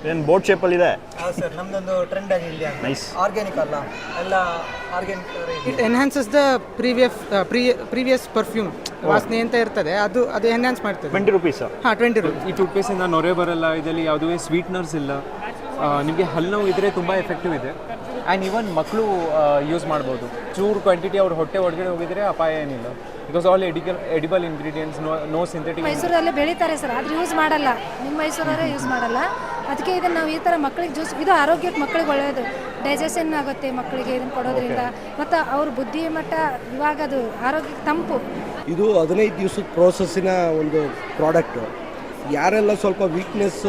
ಏನು ಬೋಟ್ ಶೇಪಲ್ಲಿ ಇದೆ. ಸರ್ ನಮ್ದೊಂದು ಟ್ರೆಂಡ್ ಆಗಿದೆ. ನೈಸ್. ಆರ್ಗ್ಯಾನಿಕ್ ಅಲ್ಲ, ಎಲ್ಲ organic. It enhances the previous perfume ವಾಸನೆ ಅಂತ ಇರ್ತದೆ, ಅದು ಎನ್ಹಾನ್ಸ್ ಮಾಡ್ತದೆ. 20 ರೂಪೀಸ್. ಹಾಂ, 20 ರೂಪೀಸ್. ಈ ಟೂತ್ಪೇಸ್ಟಿಂದ ನೊರೆ ಬರಲ್ಲ, ಇದರಲ್ಲಿ ಯಾವುದೇ ಸ್ವೀಟ್ನರ್ಸ್ ಇಲ್ಲ. ನಿಮಗೆ ಹಲ್ಲು ನೋವು ಇದ್ದರೆ ತುಂಬ ಎಫೆಕ್ಟಿವ್ ಇದೆ. ಆ್ಯಂಡ್ ಈವನ್ ಮಕ್ಕಳು ಯೂಸ್ ಮಾಡ್ಬೋದು. ಚೂರು ಕ್ವಾಂಟಿಟಿ ಅವ್ರ ಹೊಟ್ಟೆ ಒಳಗಡೆ ಹೋಗಿದ್ರೆ ಅಪಾಯ ಏನಿಲ್ಲ. Because all edible ingredients, no synthetic. ಮೈಸೂರಲ್ಲಿ ಬೆಳೀತಾರೆ ಸರ್, ಆದ್ರೆ ಯೂಸ್ ಮಾಡಲ್ಲ. ನಿಮ್ಮ ಮೈಸೂರವರೇ ಯೂಸ್ ಮಾಡಲ್ಲ. ಅದಕ್ಕೆ ಇದನ್ನು ನಾವು ಈ ಥರ ಮಕ್ಕಳಿಗೆ ಜ್ಯೂಸ್, ಇದು ಆರೋಗ್ಯಕ್ಕೆ ಮಕ್ಕಳಿಗೆ ಒಳ್ಳೆಯದು. ಡೈಜೆಷನ್ ಆಗುತ್ತೆ ಮಕ್ಕಳಿಗೆ ಇದನ್ನು ಕೊಡೋದ್ರಿಂದ. ಮತ್ತು ಅವ್ರ ಬುದ್ಧಿ ಮಟ್ಟ ಇವಾಗ ಅದು ಆರೋಗ್ಯಕ್ಕೆ ತಂಪು. ಇದು 15 ದಿವಸದ ಪ್ರೋಸೆಸ್ಸಿನ ಒಂದು ಪ್ರಾಡಕ್ಟು. ಯಾರೆಲ್ಲ ಸ್ವಲ್ಪ ವೀಕ್ನೆಸ್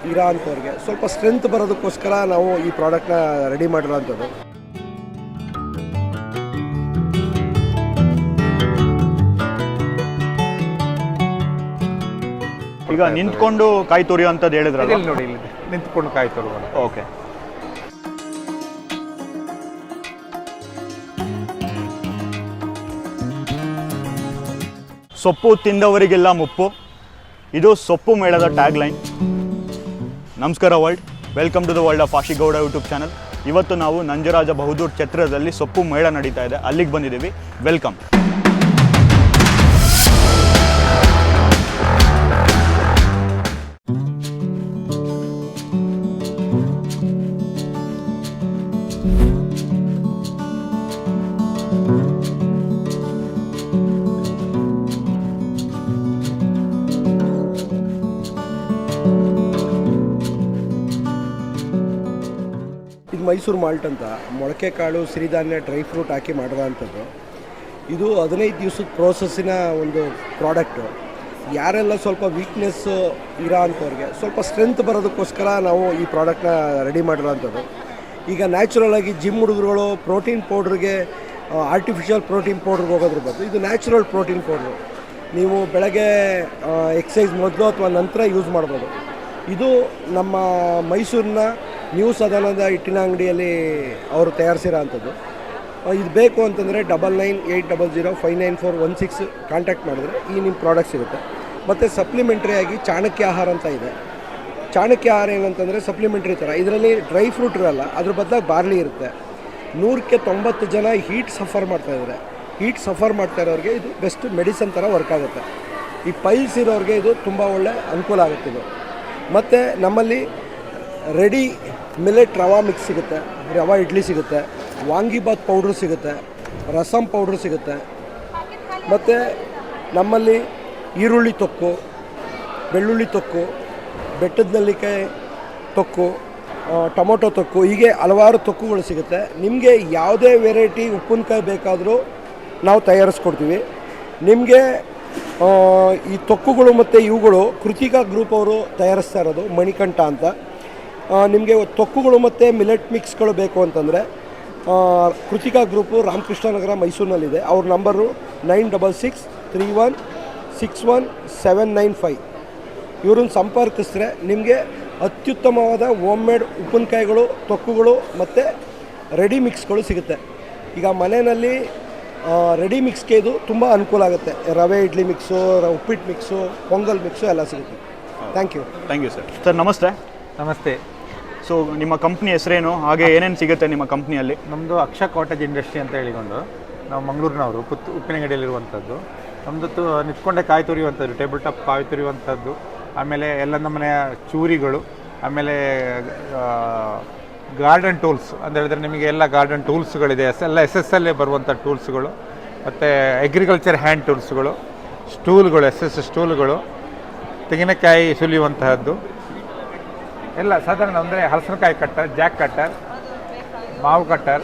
ಇರೋ ಅಂಥವ್ರಿಗೆ ಸ್ವಲ್ಪ ಸ್ಟ್ರೆಂತ್ ಬರೋದಕ್ಕೋಸ್ಕರ ನಾವು ಈ ಪ್ರಾಡಕ್ಟ್ನ ರೆಡಿ ಮಾಡಿರೋಂಥದ್ದು. ಈಗ ನಿಂತ್ಕೊಂಡು ಕಾಯಿ ತುರಿಯೋ ಅಂತದ್ದು ಹೇಳಿದ್ರಲ್ಲ ನೋಡಿ, ಇಲ್ಲಿ ನಿಂತ್ಕೊಂಡು ಕಾಯಿ ತುರಿಯೋದು. ಓಕೆ. ಸೊಪ್ಪು ತಿಂದವರಿಗೆಲ್ಲ ಮುಪ್ಪು, ಇದು ಸೊಪ್ಪು ಮೇಳದ ಟ್ಯಾಗ್ ಲೈನ್. ನಮಸ್ಕಾರ world, welcome to the world of Ashi Gowda YouTube channel. ಇವತ್ತು ನಾವು ನಂಜರಾಜ ಬಹದ್ದೂರ್ ಛತ್ರದಲ್ಲಿ ಸೊಪ್ಪು ಮೇಳ ನಡೀತಾ ಇದೆ, ಅಲ್ಲಿಗೆ ಬಂದಿದ್ದೀವಿ. ವೆಲ್ಕಮ್. ಇದು ಮೈಸೂರು ಮಾಲ್ಟ್ ಅಂತ ಮೊಳಕೆ ಕಾಳು, ಸಿರಿಧಾನ್ಯ, ಡ್ರೈ ಫ್ರೂಟ್ ಹಾಕಿ ಮಾಡಿರೋಂಥದ್ದು. ಇದು 15 ದಿವಸದ ಪ್ರೋಸೆಸ್ಸಿನ ಒಂದು ಪ್ರಾಡಕ್ಟು. ಯಾರೆಲ್ಲ ಸ್ವಲ್ಪ ವೀಕ್ನೆಸ್ ಇರೋ ಅಂಥವ್ರಿಗೆ ಸ್ವಲ್ಪ ಸ್ಟ್ರೆಂತ್ ಬರೋದಕ್ಕೋಸ್ಕರ ನಾವು ಈ ಪ್ರಾಡಕ್ಟ್ನ ರೆಡಿ ಮಾಡಿರೋಂಥದ್ದು. ಈಗ ನ್ಯಾಚುರಲಾಗಿ ಜಿಮ್ ಹುಡುಗರುಗಳು ಪ್ರೋಟೀನ್ ಪೌಡ್ರಿಗೆ ಆರ್ಟಿಫಿಷಿಯಲ್ ಪ್ರೋಟೀನ್ ಪೌಡ್ರಿಗೆ ಹೋಗೋದ್ರ ಬದಲು ಇದು ನ್ಯಾಚುರಲ್ ಪ್ರೋಟೀನ್ ಪೌಡ್ರು. ನೀವು ಬೆಳಗ್ಗೆ ಎಕ್ಸಸೈಸ್ ಮೊದಲು ಅಥವಾ ನಂತರ ಯೂಸ್ ಮಾಡ್ಬೋದು. ಇದು ನಮ್ಮ ಮೈಸೂರಿನ ನ್ಯೂ ಸದನದ ಹಿಟ್ಟಿನ ಅಂಗಡಿಯಲ್ಲಿ ಅವರು ತಯಾರಿಸಿರೋ ಅಂಥದ್ದು. ಇದು ಬೇಕು ಅಂತಂದರೆ 9980059416 ಕಾಂಟ್ಯಾಕ್ಟ್ ಮಾಡಿದ್ರೆ ಈ ನಿಮ್ಮ ಪ್ರಾಡಕ್ಟ್ ಸಿಗುತ್ತೆ. ಮತ್ತು ಸಪ್ಲಿಮೆಂಟ್ರಿ ಆಗಿ ಚಾಣಕ್ಯ ಆಹಾರ ಅಂತ ಇದೆ. ಚಾಣಕ್ಯ ಆಹಾರ ಏನಂತಂದರೆ ಸಪ್ಲಿಮೆಂಟ್ರಿ ಥರ, ಇದರಲ್ಲಿ ಡ್ರೈ ಫ್ರೂಟ್ ಇರೋಲ್ಲ, ಅದ್ರ ಬದಲಾಗಿ ಬಾರ್ಲಿ ಇರುತ್ತೆ. 100ಕ್ಕೆ 90 ಜನ ಹೀಟ್ ಸಫರ್ ಮಾಡ್ತಾಯಿದ್ದಾರೆ. ಹೀಟ್ ಸಫರ್ ಮಾಡ್ತಾ ಇರೋರಿಗೆ ಇದು ಬೆಸ್ಟ್ ಮೆಡಿಸನ್ ಥರ ವರ್ಕ್ ಆಗುತ್ತೆ. ಈ ಪೈಲ್ಸ್ ಇರೋರಿಗೆ ಇದು ತುಂಬ ಒಳ್ಳೆ ಅನುಕೂಲ ಆಗುತ್ತೆ ಇದು. ಮತ್ತು ನಮ್ಮಲ್ಲಿ ರೆಡಿ ಮಿಲೆಟ್ ರವಾ ಮಿಕ್ಸ್ ಸಿಗುತ್ತೆ, ರವಾ ಇಡ್ಲಿ ಸಿಗುತ್ತೆ, ವಾಂಗಿಬಾತ್ ಪೌಡ್ರ್ ಸಿಗುತ್ತೆ, ರಸಮ್ ಪೌಡ್ರ್ ಸಿಗುತ್ತೆ. ಮತ್ತು ನಮ್ಮಲ್ಲಿ ಈರುಳ್ಳಿ ತೊಕ್ಕು, ಬೆಳ್ಳುಳ್ಳಿ ತೊಕ್ಕು, ಬೆಟ್ಟದ ನೆಲ್ಲಿಕಾಯಿ ತೊಕ್ಕು, ಟೊಮೊಟೊ ತೊಕ್ಕು, ಹೀಗೆ ಹಲವಾರು ತೊಕ್ಕುಗಳು ಸಿಗುತ್ತೆ. ನಿಮಗೆ ಯಾವುದೇ ವೆರೈಟಿ ಉಪ್ಪಿನಕಾಯಿ ಬೇಕಾದರೂ ನಾವು ತಯಾರಿಸ್ಕೊಡ್ತೀವಿ. ನಿಮಗೆ ಈ ತೊಕ್ಕುಗಳು ಮತ್ತು ಇವುಗಳು ಕೃತಿಕಾ ಗ್ರೂಪ್ ಅವರು ತಯಾರಿಸ್ತಾ ಇರೋದು, ಮಣಿಕಂಠ ಅಂತ. ನಿಮಗೆ ತೊಕ್ಕುಗಳು ಮತ್ತು ಮಿಲೆಟ್ ಮಿಕ್ಸ್ಗಳು ಬೇಕು ಅಂತಂದರೆ ಕೃತಿಕಾ ಗ್ರೂಪು ರಾಮಕೃಷ್ಣ ನಗರ ಮೈಸೂರಿನಲ್ಲಿದೆ. ಅವ್ರ ನಂಬರು 9631617795. ಇವ್ರನ್ನ ಸಂಪರ್ಕಿಸಿದ್ರೆ ನಿಮಗೆ ಅತ್ಯುತ್ತಮವಾದ ಹೋಮ್ ಮೇಡ್ ಉಪ್ಪಿನಕಾಯಿಗಳು, ತೊಕ್ಕುಗಳು ಮತ್ತು ರೆಡಿ ಮಿಕ್ಸ್ಗಳು ಸಿಗುತ್ತೆ. ಈಗ ಮನೆಯಲ್ಲಿ ರೆಡಿ ಮಿಕ್ಸ್ಗೆ ಇದು ತುಂಬ ಅನುಕೂಲ ಆಗುತ್ತೆ. ರವೆ ಇಡ್ಲಿ ಮಿಕ್ಸು, ಉಪ್ಪಿಟ್ಟು ಮಿಕ್ಸು, ಪೊಂಗಲ್ ಮಿಕ್ಸು ಎಲ್ಲ ಸಿಗುತ್ತೆ. Thank you sir. ಸರ್ ನಮಸ್ತೆ. ನಮಸ್ತೆ. ಸೊ ನಿಮ್ಮ ಕಂಪ್ನಿ ಹೆಸರೇನು, ಹಾಗೆ ಏನೇನು ಸಿಗುತ್ತೆ ನಿಮ್ಮ ಕಂಪ್ನಿಯಲ್ಲಿ? ನಮ್ಮದು ಅಕ್ಷ ಕಾಟೇಜ್ ಇಂಡಸ್ಟ್ರಿ ಅಂತ ಹೇಳಿಕೊಂಡು ನಾವು ಮಂಗಳೂರಿನವರು, ಉಪ್ಪಿನಗಡಿಯಲ್ಲಿರುವಂಥದ್ದು. ನಮ್ಮದು ನಿಂತ್ಕೊಂಡೆ ಕಾಯಿ ತುರಿಯುವಂಥದ್ದು, ಟೇಬಲ್ ಟಾಪ್ ಕಾಯಿ ತುರಿಯುವಂಥದ್ದು, ಆಮೇಲೆ ಎಲ್ಲ ನಮ್ಮನೆಯ ಚೂರಿಗಳು, ಆಮೇಲೆ ಗಾರ್ಡನ್ ಟೂಲ್ಸ್ ಅಂತ ಹೇಳಿದ್ರೆ ನಿಮಗೆ ಎಲ್ಲ ಗಾರ್ಡನ್ ಟೂಲ್ಸ್ಗಳಿದೆ, ಎಲ್ಲ SS ಬರುವಂಥ ಟೂಲ್ಸ್ಗಳು, ಮತ್ತು ಅಗ್ರಿಕಲ್ಚರ್ ಹ್ಯಾಂಡ್ ಟೂಲ್ಸ್ಗಳು, ಸ್ಟೂಲ್ಗಳು, SS ಸ್ಟೂಲ್ಗಳು, ತೆಂಗಿನಕಾಯಿ ಸುಲಿಯುವಂತಹದ್ದು ಎಲ್ಲ ಸಾಧಾರಣ. ಅಂದರೆ ಹಲಸಿನಕಾಯಿ ಕಟ್ಟರ್, ಜಾಕ್ ಕಟ್ಟರ್, ಮಾವು ಕಟ್ಟರ್,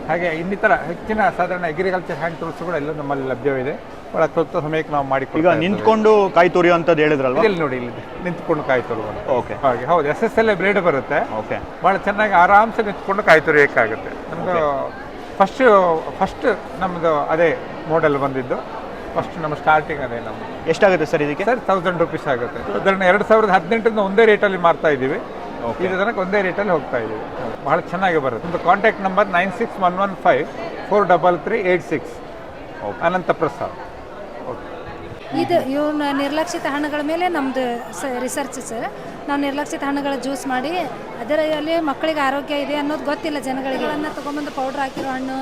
ಹಾಗೆ ಇನ್ನಿತರ ಹೆಚ್ಚಿನ ಸಾಧಾರಣ ಅಗ್ರಿಕಲ್ಚರ್ ಹ್ಯಾಂಡ್ ಟೂಲ್ಸ್ಗಳು ಎಲ್ಲ ನಮ್ಮಲ್ಲಿ ಲಭ್ಯವಿದೆ. ಭಾಳ ಸ್ವಲ್ಪ ಸಮಯಕ್ಕೆ ನಾವು ಮಾಡಿ. ಈಗ ನಿಂತ್ಕೊಂಡು ಕಾಯಿ ತುರಿಯೋ ಅಂತದ್ದು ಹೇಳಿದ್ರಲ್ವ? ಇಲ್ಲಿ ನೋಡಿ, ಇಲ್ಲಿ ನಿಂತ್ಕೊಂಡು ಕಾಯಿ ತುರಿಯೋದು. ಓಕೆ, ಹಾಗೆ ಹೌದು. SS ಬ್ಲೇಡ್ ಬರುತ್ತೆ. ಓಕೆ, ಭಾಳ ಚೆನ್ನಾಗಿ ಆರಾಮ್ಸೆ ನಿಂತ್ಕೊಂಡು ಕಾಯಿ ತುರಿಯೋಕ್ಕಾಗುತ್ತೆ. ನಮ್ಮದು ಫಸ್ಟ್ ನಮ್ಮದು ಅದೇ ಮಾಡೆಲ್ ಬಂದಿದ್ದು. ಫಸ್ಟ್ ನಮ್ಮ ಸ್ಟಾರ್ಟಿಂಗ್ ಅದೇ. ನಮ್ಮ ಎಷ್ಟಾಗುತ್ತೆ ಸರ್ ಇದಕ್ಕೆ? ಸರ್ 1000 ರೂಪೀಸ್ ಆಗುತ್ತೆ. ಅದನ್ನು 2018 ಒಂದೇ ರೇಟಲ್ಲಿ ಮಾರ್ತಾ ಇದ್ದೀವಿ. ಇದು ತನಕ ಒಂದೇ ರೇಟಲ್ಲಿ ಹೋಗ್ತಾ ಇದ್ದೀವಿ. ಭಾಳ ಚೆನ್ನಾಗಿ ಬರುತ್ತೆ. ಒಂದು ಕಾಂಟ್ಯಾಕ್ಟ್ ನಂಬರ್ 9611543386. ಅನಂತ ಪ್ರಸಾದ್. ಇದು ಇವನ್ನ ನಿರ್ಲಕ್ಷಿತ ಹಣ್ಣುಗಳ ಮೇಲೆ ನಮ್ಮದು ರಿಸರ್ಚ್ ಸರ್. ನಾವು ನಿರ್ಲಕ್ಷಿತ ಹಣ್ಣುಗಳ ಜ್ಯೂಸ್ ಮಾಡಿ ಅದರಲ್ಲಿ ಮಕ್ಕಳಿಗೆ ಆರೋಗ್ಯ ಇದೆ ಅನ್ನೋದು ಗೊತ್ತಿಲ್ಲ ಜನಗಳಿಗೆ. ಅದನ್ನು ತೊಗೊಂಬಂದು ಪೌಡ್ರ್ ಹಾಕಿರೋ ಹಣ್ಣು,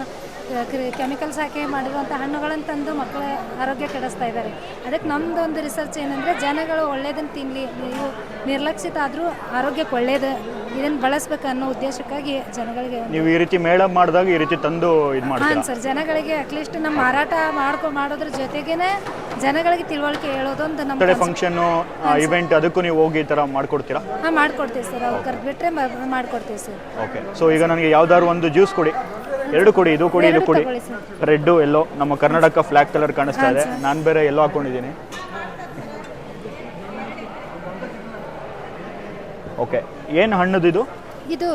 ಕೆಮಿಕಲ್ಸ್ ಹಾಕಿ ಮಾಡಿರುವಂಥ ಹಣ್ಣುಗಳನ್ನು ತಂದು ಮಕ್ಕಳ ಆರೋಗ್ಯ ಕೆಡಿಸ್ತಾ ಇದ್ದಾರೆ. ಅದಕ್ಕೆ ನಮ್ಮದು ಒಂದು ರಿಸರ್ಚ್ ಏನಂದರೆ ಜನಗಳು ಒಳ್ಳೇದನ್ನು ತಿನ್ನಲಿ, ನೀವು ನಿರ್ಲಕ್ಷಿತ ಆದರೂ ಆರೋಗ್ಯಕ್ಕೆ ಒಳ್ಳೇದು, ಇದನ್ನು ಬಳಸಬೇಕು ಅನ್ನೋ ಉದ್ದೇಶಕ್ಕಾಗಿ ಜನಗಳಿಗೆ ನೀವು ಈ ರೀತಿ ಮೇಳ ಮಾಡಿದಾಗ ಈ ರೀತಿ ತಂದು ಇದು ಮಾಡ್ತೀರಾ? ಹಾಂ ಸರ್, ಜನಗಳಿಗೆ ಅಟ್ಲೀಸ್ಟ್ ನಮ್ಮ ಮಾರಾಟ ಮಾಡೋದ್ರ ಜೊತೆಗೇನೆ ಜನಗಳಿಗೆ ತಿಳುವಳಿಕೆ ಹೇಳೋದೊಂದು ನಮ್ಮ ಫಂಕ್ಷನ್ನು ಇವೆಂಟ್ ಅದಕ್ಕೂ ನೀವು ಹೋಗಿ ಈ ಥರ ಮಾಡ್ಕೊಡ್ತೀರಾ? ಹಾಂ ಮಾಡ್ಕೊಡ್ತೀವಿ ಸರ್. ಅವ್ರು ಕರೆದ್ಬಿಟ್ರೆ ಮಾಡ್ಕೊಡ್ತೀವಿ ಸರ್. ಓಕೆ. ಸೊ ಈಗ ನನಗೆ ಯಾವ್ದಾದ್ರು ಒಂದು ಜ್ಯೂಸ್ ಕೊಡಿ, ಎರಡು ಕೊಡಿ, ಇದು ಕೊಡಿ, ಇದು ಕೊಡಿ. ರೆಡ್ಡು ಎಲ್ಲೋ ನಮ್ಮ ಕರ್ನಾಟಕ ಫ್ಲಾಗ್ ಕಲರ್ ಕಾಣಿಸ್ತಾ ಇದೆ. ನಾನು ಬೇರೆ ಎಲ್ಲೋ ಹಾಕೊಂಡಿದ್ದೀನಿ. ಓಕೆ. ಏನು ಹಣ್ಣದು ಇದು? ಇದು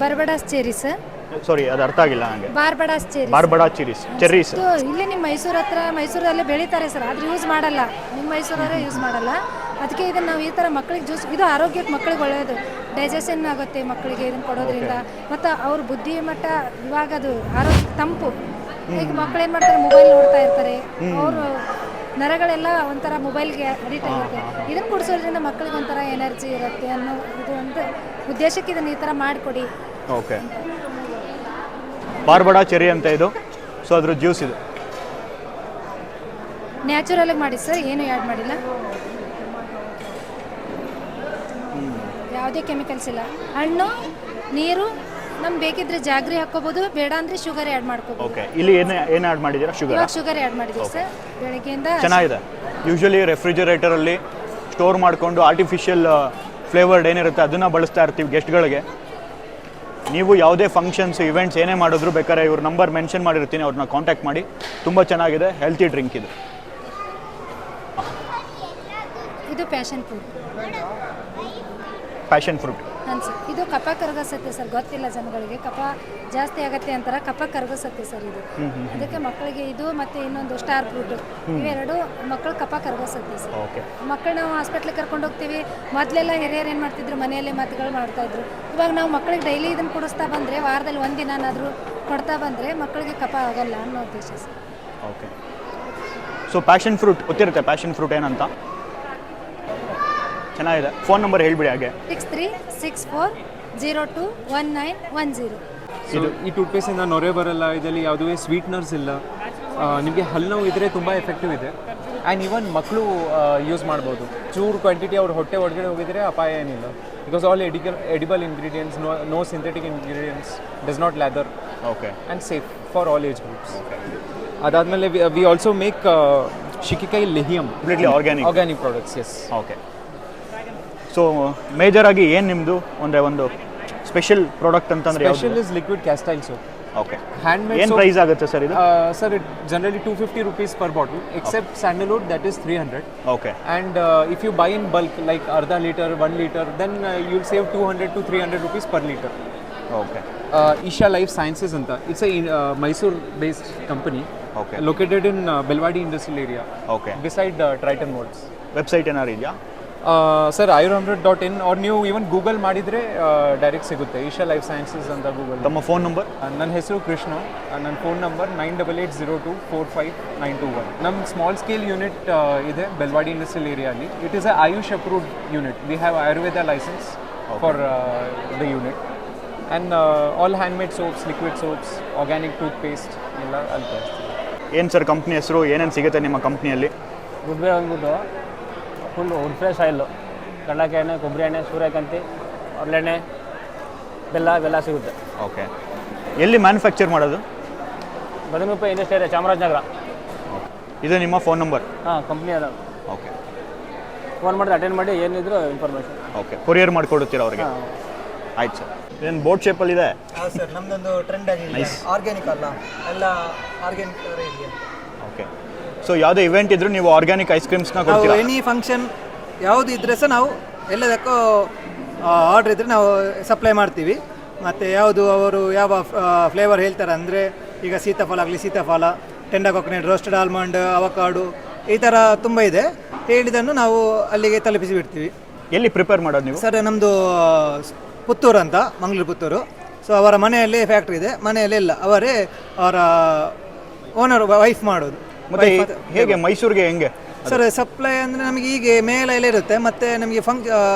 ಬರ್ಬಡಾಸ್ ಚೆರಿ ಸರ್. ಸಾರಿ, ಅದು ಅರ್ಥ ಆಗಿಲ್ಲ ನನಗೆ. ಬಾರ್ಬಡಾಸ್ ಚೆರಿ. ಬಾರ್ಬಡಾ ಚೆರ್ರೀಸ್. ಇದು ಇಲ್ಲಿ ನಿಮ್ಮ ಮೈಸೂರಲ್ಲಿ ಬೆಳೀತಾರೆ ಸರ್, ಆದ್ರೆ ಯೂಸ್ ಮಾಡಲ್ಲ. ನಿಮ್ಮ ಮೈಸೂರವರೇ ಯೂಸ್ ಮಾಡಲ್ಲ. ಅದಕ್ಕೆ ಇದನ್ನು ನಾವು ಈ ಥರ ಮಕ್ಕಳಿಗೆ ಜ್ಯೂಸ್, ಇದು ಆರೋಗ್ಯಕ್ಕೆ ಮಕ್ಕಳಿಗೆ ಒಳ್ಳೆಯದು, ಡೈಜೆಷನ್ ಆಗುತ್ತೆ ಮಕ್ಕಳಿಗೆ ಇದನ್ನು ಕೊಡೋದ್ರಿಂದ. ಮತ್ತು ಅವ್ರ ಬುದ್ಧಿ ಮಟ್ಟ ಇವಾಗ ಅದು ಆರೋಗ್ಯ ತಂಪು. ಈಗ ಮಕ್ಕಳು ಏನು ಮಾಡ್ತಾರೆ, ಮೊಬೈಲ್ ನೋಡ್ತಾ ಇರ್ತಾರೆ, ಅವರು ನರಗಳೆಲ್ಲ ಒಂಥರ ಮೊಬೈಲ್ಗೆ ಅಡಿಕ್ಟ್ ಆಗಿರುತ್ತೆ. ಇದನ್ನು ಕುಡಿಸೋದ್ರಿಂದ ಮಕ್ಕಳಿಗೆ ಒಂಥರ ಎನರ್ಜಿ ಇರುತ್ತೆ ಅನ್ನೋ ಇದು ಒಂದು ಉದ್ದೇಶಕ್ಕೆ ಇದನ್ನು ಈ ಥರ ಮಾಡಿಕೊಡಿ. ಓಕೆ. ಬಾರ್ಬಡಾ ಚೆರಿ ಅಂತ ಇದು. ಸೊ ಅದ್ರ ಜ್ಯೂಸ್ ಇದು ನ್ಯಾಚುರಲಾಗಿ ಮಾಡಿ ಸರ್, ಏನು ಆ್ಯಡ್ ಮಾಡಿಲ್ಲ, ಯಾವುದೇ ಕೆಮಿಕಲ್ಸ್ ಇಲ್ಲ. ಹಣ್ಣು, ನೀರು, ನಮ್ಗೆ ಬೇಕಿದ್ರೆ ಜಾಗ್ರಿ ಹಾಕೋಬಹುದು, ಬೇಡ ಅಂದರೆ ಶುಗರ್ ಆ್ಯಡ್ ಮಾಡ್ಕೋಬಹುದು. ಓಕೆ. ಇಲ್ಲಿ ಏನು ಆ್ಯಡ್ ಮಾಡಿದ್ದೀರಾ? ಶುಗರ್ ಆ್ಯಡ್ ಮಾಡಿದ್ದೀವಿ ಸರ್ ಬೆಳಗ್ಗೆಯಿಂದ. ಚೆನ್ನಾಗಿದೆ. ಯೂಶ್ವಲಿ ರೆಫ್ರಿಜರೇಟರಲ್ಲಿ ಸ್ಟೋರ್ ಮಾಡಿಕೊಂಡು ಆರ್ಟಿಫಿಷಿಯಲ್ ಫ್ಲೇವರ್ಡ್ ಏನಿರುತ್ತೆ ಅದನ್ನು ಬಳಸ್ತಾ ಇರ್ತೀವಿ ಗೆಸ್ಟ್ಗಳಿಗೆ. ನೀವು ಯಾವುದೇ ಫಂಕ್ಷನ್ಸ್ ಇವೆಂಟ್ಸ್ ಏನೇ ಮಾಡಿದ್ರು ಬೇಕಾದ್ರೆ ಇವ್ರ ನಂಬರ್ ಮೆನ್ಷನ್ ಮಾಡಿರ್ತೀನಿ, ಅವ್ರನ್ನ ಕಾಂಟ್ಯಾಕ್ಟ್ ಮಾಡಿ. ತುಂಬ ಚೆನ್ನಾಗಿದೆ, ಹೆಲ್ತಿ ಡ್ರಿಂಕ್ ಇದು. ಇದು ಪ್ಯಾಷನ್ ಫ್ರೂಟ್. Passion fruit. ಹಾಂ ಸರ್, ಇದು ಕಫ ಕರಗಿಸುತ್ತೆ ಸರ್. ಗೊತ್ತಿಲ್ಲ ಜನಗಳಿಗೆ, ಕಫ ಜಾಸ್ತಿ ಆಗತ್ತೆ ಅಂತಾರೆ, ಕಫ ಕರಗಿಸುತ್ತೆ ಸರ್ ಇದು. ಅದಕ್ಕೆ ಮಕ್ಕಳಿಗೆ ಇದು ಮತ್ತು ಇನ್ನೊಂದು ಸ್ಟಾರ್ ಫ್ರೂಟ್, ಇವೆರಡು ಮಕ್ಕಳು ಕಫ ಕರಗಿಸುತ್ತೆ ಸರ್. ಓಕೆ. ಮಕ್ಕಳು ನಾವು ಹಾಸ್ಪಿಟ್ಲಿಗೆ ಕರ್ಕೊಂಡು ಹೋಗ್ತೀವಿ. ಮೊದಲೆಲ್ಲ ಹಿರಿಯರು ಏನು ಮಾಡ್ತಿದ್ರು, ಮನೆಯಲ್ಲೇ ಮಾತುಗಳು ಮಾಡ್ತಾಯಿದ್ರು. ಇವಾಗ ನಾವು ಮಕ್ಕಳಿಗೆ ಡೈಲಿ ಇದನ್ನು ಕೊಡಿಸ್ತಾ ಬಂದರೆ, ವಾರದಲ್ಲಿ ಒಂದು ದಿನನಾದರೂ ಕೊಡ್ತಾ ಬಂದರೆ ಮಕ್ಕಳಿಗೆ ಕಫ ಆಗಲ್ಲ ಅನ್ನೋ ಉದ್ದೇಶ sir. Okay. So passion fruit ಗೊತ್ತಿರುತ್ತೆ, ಪ್ಯಾಷನ್ ಫ್ರೂಟ್ ಏನಂತ. ಚೆನ್ನಾಗಿದೆ. ಫೋನ್ ನಂಬರ್ ಹೇಳಿಬಿಡಿ ಹಾಗೆ. 6364021910. ಇದು ಈ ಟೂತ್ಪೇಸ್ಟಿಂದ ನೊರೆ ಬರಲ್ಲ, ಇದರಲ್ಲಿ ಯಾವುದೇ ಸ್ವೀಟ್ನರ್ಸ್ ಇಲ್ಲ. ನಿಮಗೆ ಹಲ್ಲು ನೋವು ಇದ್ದರೆ ತುಂಬ ಎಫೆಕ್ಟಿವ್ ಇದೆ. ಆ್ಯಂಡ್ ಈವನ್ ಮಕ್ಕಳು ಯೂಸ್ ಮಾಡ್ಬೋದು. ಚೂರು ಕ್ವಾಂಟಿಟಿ ಅವ್ರ ಹೊಟ್ಟೆ ಒಳಗಡೆ ಹೋಗಿದರೆ ಅಪಾಯ ಏನಿಲ್ಲ. Because all edible ingredients, no synthetic ingredients, does not lather. Okay. And safe for all age groups. ಅದಾದಮೇಲೆ we also make shikakai lehyam, completely organic products. Yes. Okay. So ಮೇಜರಾಗಿ ಏನು ನಿಮ್ಮದು ಅಂದರೆ ಒಂದು ಸ್ಪೆಷಲ್ ಪ್ರಾಡಕ್ಟ್ ಅಂತಂದರೆ special is liquid castile soap. Okay. Handmade. ಏನು price ಆಗುತ್ತೆ sir ಇದು? Sir, it generally 250 rupees per bottle, except sandalwood, that is 300. Okay. And if you buy in bulk, like arda liter, 1 liter, then you'll save 200 to 300 rupees per liter. Okay. Isha Life Sciences anta. It's a Mysore-based company. Okay. Located in Belwadi industrial area. Okay. Beside Triton Malls. Website ಏನಾರು ಇದೆಯಾ? Sir ayurhamrit.in, or ನೀವು even Google ಮಾಡಿದರೆ direct ಸಿಗುತ್ತೆ. Isha life sciences ಅಂತ Google. ತಮ್ಮ phone number? ನನ್ನ ಹೆಸರು ಕೃಷ್ಣ. ನನ್ನ ಫೋನ್ ನಂಬರ್ 9880245921. ನಮ್ಮ ಸ್ಮಾಲ್ ಸ್ಕೇಲ್ ಯೂನಿಟ್ ಇದೆ ಬೆಲ್ವಾಡಿ ಇಂಡಸ್ಟ್ರಿಯಲ್ ಏರಿಯಾಲಿ. It is a AYUSH approved unit. We have Ayurveda licence for the unit. And all handmade soaps, liquid soaps, organic toothpaste ಎಲ್ಲ ಅಲ್ಲಿ ತರಿಸ್ತೀವಿ. ಏನು ಸರ್ ಕಂಪ್ನಿ ಹೆಸರು, ಏನೇನು ಸಿಗುತ್ತೆ ನಿಮ್ಮ ಕಂಪ್ನಿಯಲ್ಲಿ? ಗುಡ್ಬೆ ಅಂದ್ಬಿಟ್ಟು ಫುಲ್ ವುಡ್ ಫ್ರೆಶ್ ಆಯಿಲು, ಕಡಲೆಕಾಯಿ ಎಣ್ಣೆ, ಕೊಬ್ಬರಿ ಎಣ್ಣೆ, ಸೂರ್ಯಕಾಂತಿ, ಹರಳೆಣ್ಣೆ, ಬೆಲ್ಲ ಇವೆಲ್ಲ ಸಿಗುತ್ತೆ. ಓಕೆ. ಎಲ್ಲಿ ಮ್ಯಾನುಫ್ಯಾಕ್ಚರ್ ಮಾಡೋದು? Badanaguppe industry area, Chamarajanagar. ಇದು ನಿಮ್ಮ ಫೋನ್ ನಂಬರ್? ಹಾಂ, ಕಂಪ್ನಿ ಅದ. ಓಕೆ. ಫೋನ್ ಮಾಡಿದ್ರೆ ಅಟೆಂಡ್ ಮಾಡಿ ಏನಿದ್ರು ಇನ್ಫಾರ್ಮೇಷನ್. ಓಕೆ. ಕೊರಿಯರ್ ಮಾಡಿಕೊಡುತ್ತೀರಾ ಅವ್ರಿಗೆ? ಆಯ್ತು ಸರ್. ಏನು ಬೋಟ್ ಶೇಪಲ್ಲಿದೆ? ಹೌದು ಸರ್, ನಮ್ಮದೊಂದು ಟ್ರೆಂಡ್ ಆಗಿದೆ. ಆರ್ಗ್ಯಾನಿಕ್ ಅಲ್ಲ, ಎಲ್ಲ ಆರ್ಗ್ಯಾನಿಕ್ ಇದೆಯಾ. ಓಕೆ. ಸೊ ಯಾವುದೇ ಇವೆಂಟ್ ಇದ್ರೂ ನೀವು ಆರ್ಗ್ಯಾನಿಕ್ ಐಸ್ ಕ್ರೀಮ್ಸ್ನ ನಾವು ಕೊಡ್ತೀರಾ? ಎನಿ ಫಂಕ್ಷನ್ ಯಾವುದು ಇದ್ದರೆ ಸಹ ನಾವು ಎಲ್ಲದಕ್ಕೂ ಆರ್ಡ್ರ್ ಇದ್ದರೆ ನಾವು ಸಪ್ಲೈ ಮಾಡ್ತೀವಿ. ಮತ್ತು ಯಾವುದು ಅವರು ಯಾವ ಫ್ಲೇವರ್ ಹೇಳ್ತಾರೆ ಅಂದರೆ, ಈಗ ಸೀತಾಫಲ ಆಗಲಿ, ಸೀತಾಫಲ, tender coconut, roasted almond, avocado, ಈ ಥರ ತುಂಬ ಇದೆ. ಹೇಳಿದ್ದನ್ನು ನಾವು ಅಲ್ಲಿಗೆ ತಲುಪಿಸಿ ಬಿಡ್ತೀವಿ. ಎಲ್ಲಿ ಪ್ರಿಪೇರ್ ಮಾಡೋದು ನೀವು? ಸರ್, ನಮ್ಮದು ಪುತ್ತೂರು ಅಂತ, ಮಂಗಳೂರು ಪುತ್ತೂರು. ಸೊ ಅವರ ಮನೆಯಲ್ಲಿ ಫ್ಯಾಕ್ಟ್ರಿ ಇದೆ, ಮನೆಯಲ್ಲೆಲ್ಲ ಅವರೇ ಅವರ ಓನರ್ ವೈಫ್ ಮಾಡೋದು. ಮತ್ತೆ ಹೇಗೆ ಮೈಸೂರಿಗೆ ಹೆಂಗೆ ಸರ್ ಸಪ್ಲೈ ಅಂದರೆ ನಮಗೆ ಹೀಗೆ ಮೇಲ್ ಎಲ್ಲ ಇರುತ್ತೆ ಮತ್ತು ನಮಗೆ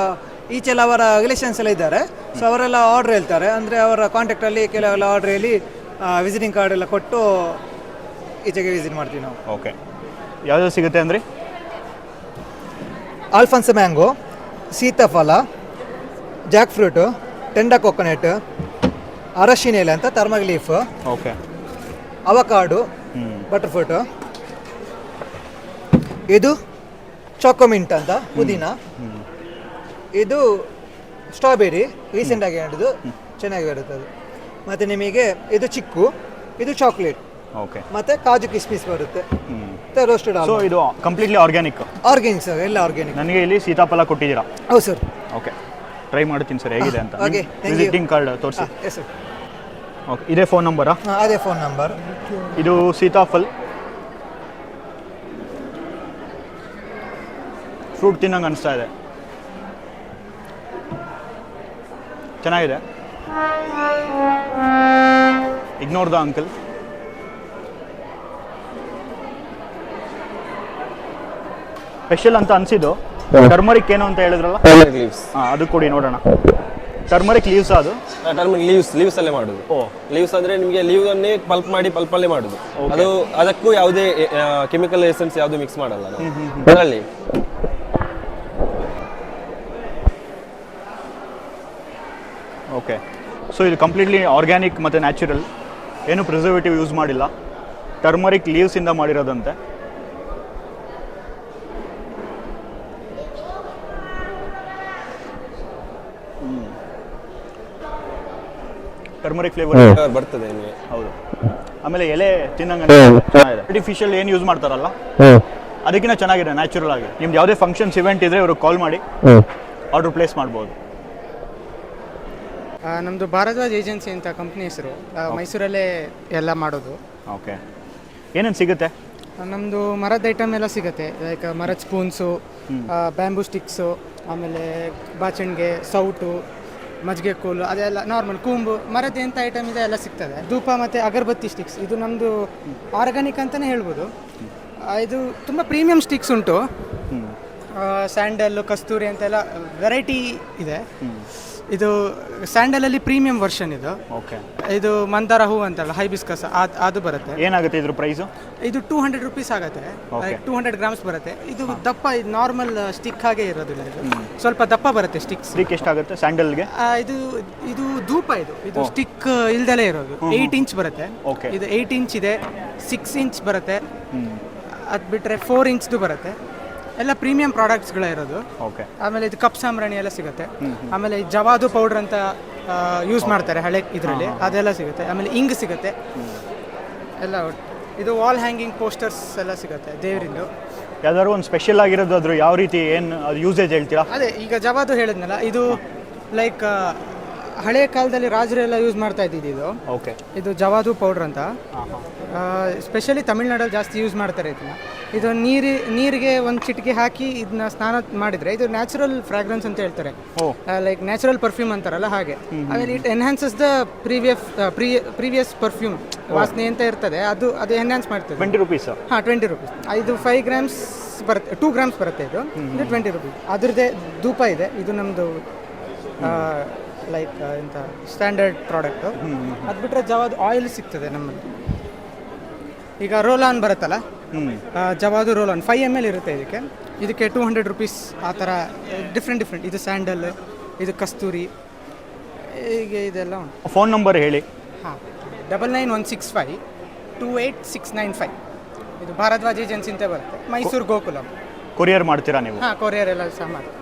ಈಚೆಲ್ಲ ಅವರ ರಿಲೇಷನ್ಸ್ ಎಲ್ಲ ಇದ್ದಾರೆ. ಸೊ ಅವರೆಲ್ಲ ಆರ್ಡ್ರ್ ಹೇಳ್ತಾರೆ, ಅಂದರೆ ಅವರ ಕಾಂಟ್ಯಾಕ್ಟಲ್ಲಿ ಕೆಲವೆಲ್ಲ ಆರ್ಡ್ರ್ ಹೇಳಿ ವಿಸಿಟಿಂಗ್ ಕಾರ್ಡ್ ಎಲ್ಲ ಕೊಟ್ಟು ಈಚೆಗೆ ವಿಸಿಟ್ ಮಾಡ್ತೀವಿ ನಾವು. ಓಕೆ, ಯಾವ್ದು ಸಿಗುತ್ತೆ ಅಂದರೆ ಆಲ್ಫನ್ಸ್ ಮ್ಯಾಂಗೋ, ಸೀತಾಫಲ, ಜಾಕ್ ಫ್ರೂಟು, ಟೆಂಡ ಕೊಕೊನೆಟ್, ಅರಶಿನ ಎಲೆ ಅಂತ turmeric leaf, okay, avocado, butter fruit, ಇದು ಚಾಕೋಮಿಂಟ್ ಅಂತ ಪುದೀನ, ಇದು ಸ್ಟ್ರಾಬೆರಿ ರೀಸೆಂಟಾಗಿ ಹಿಡಿದು ಚೆನ್ನಾಗಿ ಬರುತ್ತೆ ಅದು. ಮತ್ತು ನಿಮಗೆ ಇದು ಚಿಕ್ಕು, ಇದು ಚಾಕ್ಲೇಟ್, ಓಕೆ, ಮತ್ತು ಕಾಜು ಕಿಸ್ಮಿಸ್ ಬರುತ್ತೆ, ಮತ್ತು ರೋಸ್ಟೆಡ್ ಸೊ ಇದು ಕಂಪ್ಲೀಟ್ಲಿ ಆರ್ಗ್ಯಾನಿಕ್. ಆರ್ಗ್ಯಾನಿಕ್ ಸರ್, ಎಲ್ಲ ಆರ್ಗ್ಯಾನಿಕ್. ನನಗೆ ಇಲ್ಲಿ ಸೀತಾಫಲ ಕೊಟ್ಟಿದ್ದೀರಾ? ಹೌದು ಸರ್. ಓಕೆ, ಟ್ರೈ ಮಾಡ್ತೀನಿ ಸರ್ ಹೇಗಿದೆ ಅಂತ. Okay, thank you. Visiting card ತೋರಿಸಿ. Yes sir. ಓಕೆ, ಇದೇ ಫೋನ್ ನಂಬರಾ? ಹಾಂ, ಅದೇ ಫೋನ್ ನಂಬರ್. ಇದು ಸೀತಾಫಲ್ ಫ್ರೂಟ್ ತಿನ್ನಂಗೆ ಅನಿಸ್ತಾ ಇದೆ, ಚೆನ್ನಾಗಿದೆ. Ignore the uncle. ಸ್ಪೆಷಲ್ ಅಂತ ಅನಿಸಿದ್ದು ಟರ್ಮರಿಕ್ ಏನು ಅಂತ ಹೇಳಿದ್ರಲ್ಲ? Turmeric leaves. ಹಾಂ, ಅದು ಕೊಡಿ ನೋಡೋಣ. ಟರ್ಮರಿಕ್ ಲೀವ್ಸ್ ಅದು? ಟರ್ಮರಿಕ್ ಲೀವ್ಸ್ ಅಲ್ಲೇ ಮಾಡುದು. ಲೀವ್ಸ್ ಅಂದ್ರೆ ನಿಮಗೆ ಲೀವ್ ಅನ್ನೇ ಪಲ್ಪ್ ಮಾಡಿ ಪಲ್ಪಲ್ಲೇ ಮಾಡುದು. ಅದು ಅದಕ್ಕೂ ಯಾವುದೇ ಕೆಮಿಕಲ್ ಎಸೆನ್ಸ್ ಯಾವುದು ಮಿಕ್ಸ್ ಮಾಡಲ್ಲ ನಾವು ಅದರಲ್ಲಿ. ಓಕೆ, ಸೊ ಇದು ಕಂಪ್ಲೀಟ್ಲಿ ಆರ್ಗ್ಯಾನಿಕ್ ಮತ್ತು ನ್ಯಾಚುರಲ್, ಏನು ಪ್ರಿಸರ್ವೇಟಿವ್ ಯೂಸ್ ಮಾಡಿಲ್ಲ. ಟರ್ಮರಿಕ್ ಲೀವ್ಸಿಂದ ಮಾಡಿರೋದಂತೆ. ಟರ್ಮರಿಕ್ ಫ್ಲೇವರ್ ಬರ್ತದೆ ನಿಮಗೆ. ಹೌದು. ಆಮೇಲೆ ಎಲೆ ತಿನ್ನಂಗೆ ಚೆನ್ನಾಗಿದೆ. ಆರ್ಟಿಫಿಷಿಯಲ್ ಏನು ಯೂಸ್ ಮಾಡ್ತಾರಲ್ಲ ಅದಕ್ಕಿಂತ ಚೆನ್ನಾಗಿದೆ ನ್ಯಾಚುರಲ್ ಆಗಿ. ನಿಮ್ದು ಯಾವುದೇ ಫಂಕ್ಷನ್ಸ್ ಇವೆಂಟ್ ಇದ್ದರೆ ಇವ್ರಿಗೆ ಕಾಲ್ ಮಾಡಿ ಆರ್ಡರ್ ಪ್ಲೇಸ್ ಮಾಡ್ಬೋದು. ನಮ್ಮದು ಭಾರದ್ವಾಜ್ ಏಜೆನ್ಸಿ ಅಂತ ಕಂಪ್ನಿ ಹೆಸರು. ಮೈಸೂರಲ್ಲೇ ಎಲ್ಲ ಮಾಡೋದು. ಓಕೆ, ಏನೇನು ಸಿಗುತ್ತೆ? ನಮ್ಮದು ಮರದ ಐಟಮ್ ಎಲ್ಲ ಸಿಗುತ್ತೆ. ಲೈಕ್ ಮರದ ಸ್ಪೂನ್ಸು, ಬ್ಯಾಂಬೂ ಸ್ಟಿಕ್ಸು, ಆಮೇಲೆ ಬಾಚಣಿಗೆ, ಸೌಟು, ಮಜ್ಜಿಗೆ ಕೋಲು, ಅದೆಲ್ಲ ನಾರ್ಮಲ್ ಕೂಂಬು, ಮರದ ಎಂಥ ಐಟಮ್ ಇದೆ ಎಲ್ಲ ಸಿಗ್ತದೆ. ಧೂಪ ಮತ್ತು ಅಗರಬತ್ತಿ ಸ್ಟಿಕ್ಸ್, ಇದು ನಮ್ಮದು ಆರ್ಗಾನಿಕ್ ಅಂತಲೇ ಹೇಳ್ಬೋದು. ಇದು ತುಂಬ ಪ್ರೀಮಿಯಂ ಸ್ಟಿಕ್ಸ್ ಉಂಟು. ಸ್ಯಾಂಡಲ್ಲು, ಕಸ್ತೂರಿ ಅಂತೆಲ್ಲ ವೆರೈಟಿ ಇದೆ. ಇದು ಸ್ಯಾಂಡಲಲ್ಲಿ ಪ್ರೀಮಿಯಂ ವರ್ಷನ್ ಇದು. ಓಕೆ, ಇದು ಮಂದಾರ ಹೂ ಅಂತಲ್ಲ, ಹೈಬಿಸ್ಕಸ್, ಅದು ಬರುತ್ತೆ. ಏನಾಗುತ್ತೆ ಇದ್ರ ಪ್ರೈಸು? ಇದು 200 ರುಪೀಸ್ ಆಗುತ್ತೆ. 200 ಗ್ರಾಮ್ಸ್ ಬರುತ್ತೆ. ಇದು ದಪ್ಪ, ಇದು ನಾರ್ಮಲ್ ಸ್ಟಿಕ್ ಹಾಗೆ ಇರೋದಿಲ್ಲ, ಇದು ಸ್ವಲ್ಪ ದಪ್ಪ ಬರುತ್ತೆ ಸ್ಟಿಕ್ಸ್. ಸ್ಟಿಕ್ ಎಷ್ಟಾಗುತ್ತೆ ಸ್ಯಾಂಡಲ್ಗೆ? ಇದು ಧೂಪ, ಇದು ಸ್ಟಿಕ್ ಇಲ್ದಲೇ ಇರೋದು. 8 ಇಂಚ್ ಬರುತ್ತೆ. ಇದು 8 ಇಂಚ್ ಇದೆ, 6 ಇಂಚ್ ಬರುತ್ತೆ, ಅದು ಬಿಟ್ಟರೆ 4 ಇಂಚ್ದು ಬರುತ್ತೆ. ಎಲ್ಲ ಪ್ರೀಮಿಯಂ ಪ್ರಾಡಕ್ಟ್ಸ್ಗಳೇ ಇರೋದು. ಓಕೆ, ಆಮೇಲೆ ಇದು ಕಪ್ ಸಾಂಬ್ರಾಣಿ ಎಲ್ಲ ಸಿಗುತ್ತೆ. ಆಮೇಲೆ ಜವಾದು ಪೌಡರ್ ಅಂತ ಯೂಸ್ ಮಾಡ್ತಾರೆ ಹಳೆ ಇದರಲ್ಲಿ, ಅದೆಲ್ಲ ಸಿಗುತ್ತೆ. ಆಮೇಲೆ ಇಂಗ್ ಸಿಗುತ್ತೆ ಎಲ್ಲ. ಇದು ವಾಲ್ ಹ್ಯಾಂಗಿಂಗ್ ಪೋಸ್ಟರ್ಸ್ ಎಲ್ಲ ಸಿಗುತ್ತೆ ದೇವರಿಂದು. ಯಾವ್ದಾದ್ರು ಒಂದು ಸ್ಪೆಷಲ್ ಆಗಿರೋದು ಅದ್ರ ಯಾವ ರೀತಿ ಏನು ಅದು ಯೂಸೇಜ್ ಹೇಳ್ತೀರಾ? ಅದೇ ಈಗ ಜವಾದು ಹೇಳಿದ್ನಲ್ಲ, ಇದು ಲೈಕ್ ಹಳೆ ಕಾಲದಲ್ಲಿ ರಾಜರೆಲ್ಲ ಯೂಸ್ ಮಾಡ್ತಾ ಇದ್ದಿದ್ದು ಇದು. ಓಕೆ, ಇದು ಜವಾದು ಪೌಡ್ರ್ ಅಂತ. ಸ್ಪೆಷಲಿ ತಮಿಳ್ನಾಡಲ್ಲಿ ಜಾಸ್ತಿ ಯೂಸ್ ಮಾಡ್ತಾರೆ ಇದನ್ನ. ಇದು ನೀರಿಗೆ ಒಂದು ಚಿಟಿಕೆ ಹಾಕಿ ಇದನ್ನ ಸ್ನಾನ ಮಾಡಿದರೆ ಇದು ನ್ಯಾಚುರಲ್ ಫ್ರಾಗ್ರೆನ್ಸ್ ಅಂತ ಹೇಳ್ತಾರೆ. ಲೈಕ್ ನ್ಯಾಚುರಲ್ ಪರ್ಫ್ಯೂಮ್ ಅಂತಾರಲ್ಲ ಹಾಗೆ. ಆಮೇಲೆ it enhances the previous perfume ವಾಸನೆ ಅಂತ ಇರ್ತದೆ, ಅದು ಎನ್ಹಾನ್ಸ್ ಮಾಡ್ತದೆ. 20 ರುಪೀಸ್? ಹಾಂ, 20 ರುಪೀಸ್. ಇದು 5 ಗ್ರಾಮ್ಸ್ ಬರುತ್ತೆ, 2 ಗ್ರಾಮ್ಸ್ ಬರುತ್ತೆ. ಇದು 20 ರುಪೀಸ್. ಅದ್ರದ್ದೇ ಧೂಪ ಇದೆ. ಇದು ನಮ್ಮದು ಲೈಕ್ ಎಂಥ ಸ್ಟ್ಯಾಂಡರ್ಡ್ ಪ್ರಾಡಕ್ಟು. ಅದು ಬಿಟ್ಟರೆ ಜವಾದು ಆಯಿಲ್ ಸಿಗ್ತದೆ ನಮ್ಮಲ್ಲಿ. ಈಗ ರೋಲ್ ಆನ್ ಬರುತ್ತಲ್ಲ, ಜವಾದು ರೋಲ್ ಆನ್ 5 ml ಇರುತ್ತೆ. ಇದಕ್ಕೆ 200 ರುಪೀಸ್. ಆ ಥರ ಡಿಫ್ರೆಂಟ್. ಇದು ಸ್ಯಾಂಡಲ್, ಇದು ಕಸ್ತೂರಿ, ಹೀಗೆ ಇದೆಲ್ಲ ಉಂಟು. ಫೋನ್ ನಂಬರ್ ಹೇಳಿ. ಹಾಂ, 99165 28695. ಇದು ಭಾರದ್ವಾಜ್ ಏಜೆನ್ಸಿ ಅಂತ ಬರುತ್ತೆ, ಮೈಸೂರು ಗೋಕುಲಂ. ಕೊರಿಯರ್ ಮಾಡ್ತೀರಾ ನೀವು? ಹಾಂ, ಕೊರಿಯರ್ ಎಲ್ಲ ಸಹ ಮಾಡ್ತೀವಿ.